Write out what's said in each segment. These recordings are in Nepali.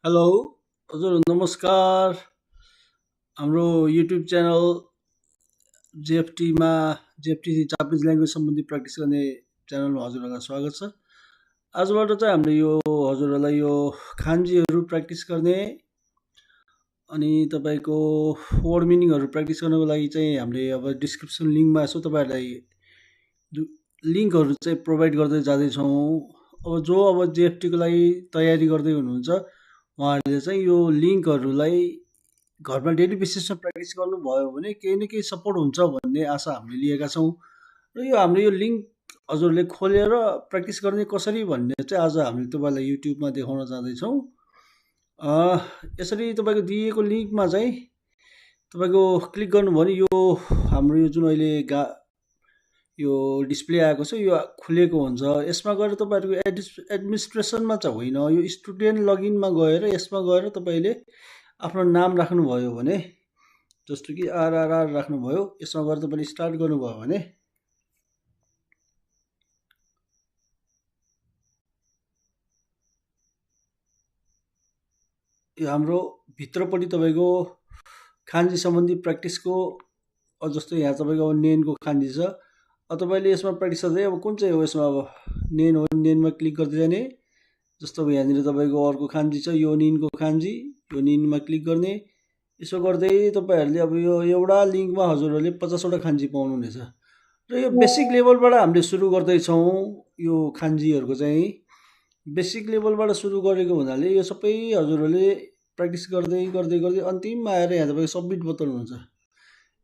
हेलो हजुर नमस्कार। हाम्रो युट्युब च्यानल जेएफटीमा जेएफटी जापानिज ल्याङ्ग्वेज सम्बन्धी प्र्याक्टिस गर्ने च्यानलमा हजुरहरूलाई स्वागत छ। आजबाट चाहिँ हामीले यो हजुरहरूलाई यो खान्जीहरू प्र्याक्टिस गर्ने अनि तपाईँको वर्ड मिनिङहरू प्र्याक्टिस गर्नको लागि चाहिँ हामीले अब डिस्क्रिप्सन लिङ्कमा यसो तपाईँहरूलाई लिङ्कहरू चाहिँ प्रोभाइड गर्दै जाँदैछौँ। अब जो अब जेएफटीको लागि तयारी गर्दै हुनुहुन्छ उहाँहरूले चाहिँ यो लिङ्कहरूलाई घरमा डेली बेसिसमा प्र्याक्टिस गर्नुभयो भने केही न केही सपोर्ट हुन्छ भन्ने आशा हामीले लिएका छौँ। र यो हाम्रो यो लिङ्क हजुरले खोलेर प्र्याक्टिस गर्ने कसरी भन्ने चाहिँ आज हामीले तपाईँलाई युट्युबमा देखाउन जाँदैछौँ। यसरी तपाईँको दिएको लिङ्कमा चाहिँ तपाईँको क्लिक गर्नुभयो भने यो हाम्रो यो जुन अहिले यो डिस्प्ले आएको छ यो खुलेको हुन्छ। यसमा गएर तपाईँहरूको एडमिनिस्ट्रेसनमा चाहिँ होइन, यो स्टुडेन्ट लगइनमा गएर यसमा गएर तपाईँले आफ्नो नाम राख्नुभयो भने, जस्तो कि आरआरआर राख्नुभयो, यसमा गएर तपाईँले स्टार्ट गर्नुभयो भने यो हाम्रो भित्रपट्टि तपाईँको खान्जी सम्बन्धी प्र्याक्टिसको जस्तो यहाँ तपाईँको अब नेनको खान्जी छ। तपाईँले यसमा प्र्याक्टिस गर्दै अब कुन चाहिँ हो यसमा अब नेन हो, नेनमा क्लिक गर्दै जाने। जस्तो अब यहाँनिर तपाईँको अर्को खान्जी छ, यो निनको खान्जी, यो निनमा क्लिक गर्ने। यसो गर्दै तपाईँहरूले अब यो एउटा लिङ्कमा हजुरहरूले 50वटा खान्जी पाउनुहुनेछ। र यो बेसिक लेभलबाट हामीले सुरु गर्दैछौँ। यो खान्जीहरूको चाहिँ बेसिक लेभलबाट सुरु गरेको हुनाले यो सबै हजुरहरूले प्र्याक्टिस गर्दै गर्दै गर्दै अन्तिममा आएर यहाँ तपाईँको सब्मिट बटन हुन्छ।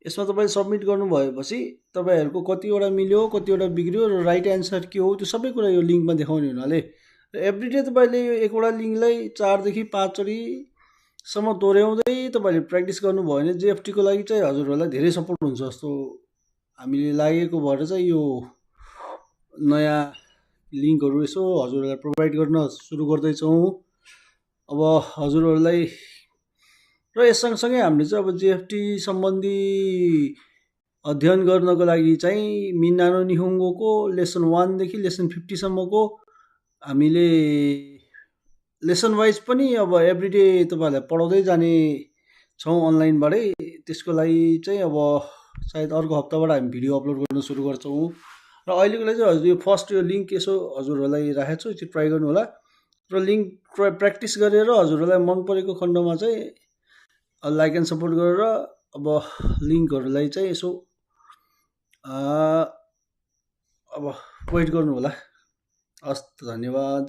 यसमा तपाईँले सब्मिट गर्नुभएपछि तपाईँहरूको कतिवटा मिल्यो कतिवटा बिग्रियो र राइट एन्सर के हो त्यो सबै कुरा यो लिङ्कमा देखाउने हुनाले र एभ्रिडे तपाईँले यो एकवटा लिङ्कलाई 4 देखि 5 चोटिसम्म दोहोऱ्याउँदै तपाईँले प्र्याक्टिस गर्नुभयो भने जेएफटीको लागि चाहिँ हजुरहरूलाई धेरै सपोर्ट हुन्छ जस्तो हामीले लागेको भएर चाहिँ यो नयाँ लिङ्कहरू यसो हजुरहरूलाई प्रोभाइड गर्न सुरु गर्दैछौँ। अब हजुरहरूलाई र यस सँगसँगै हामीले चाहिँ अब जेएफटी सम्बन्धी अध्ययन गर्नको लागि चाहिँ मिनानो निहुङ्गोको लेसन 1 देखि लेसन 50सम्मको हामीले लेसन वाइज पनि अब एभ्रिडे तपाईँहरूलाई पढाउँदै जाने छौँ अनलाइनबाटै। त्यसको लागि चाहिँ अब सायद अर्को हप्ताबाट हामी भिडियो अपलोड गर्न सुरु गर्छौँ। र अहिलेको लागि चाहिँ हजुर यो फर्स्ट यो लिङ्क यसो हजुरहरूलाई राखेको छु, त्यो ट्राई गर्नु होला। र लिङ्क प्र्याक्टिस गरेर हजुरहरूलाई मन परेको खण्डमा चाहिँ लाइक एन्ड सपोर्ट गरेर अब लिङ्कहरूलाई चाहिँ यसो अब वेट गर्नु होला। हस्, धन्यवाद।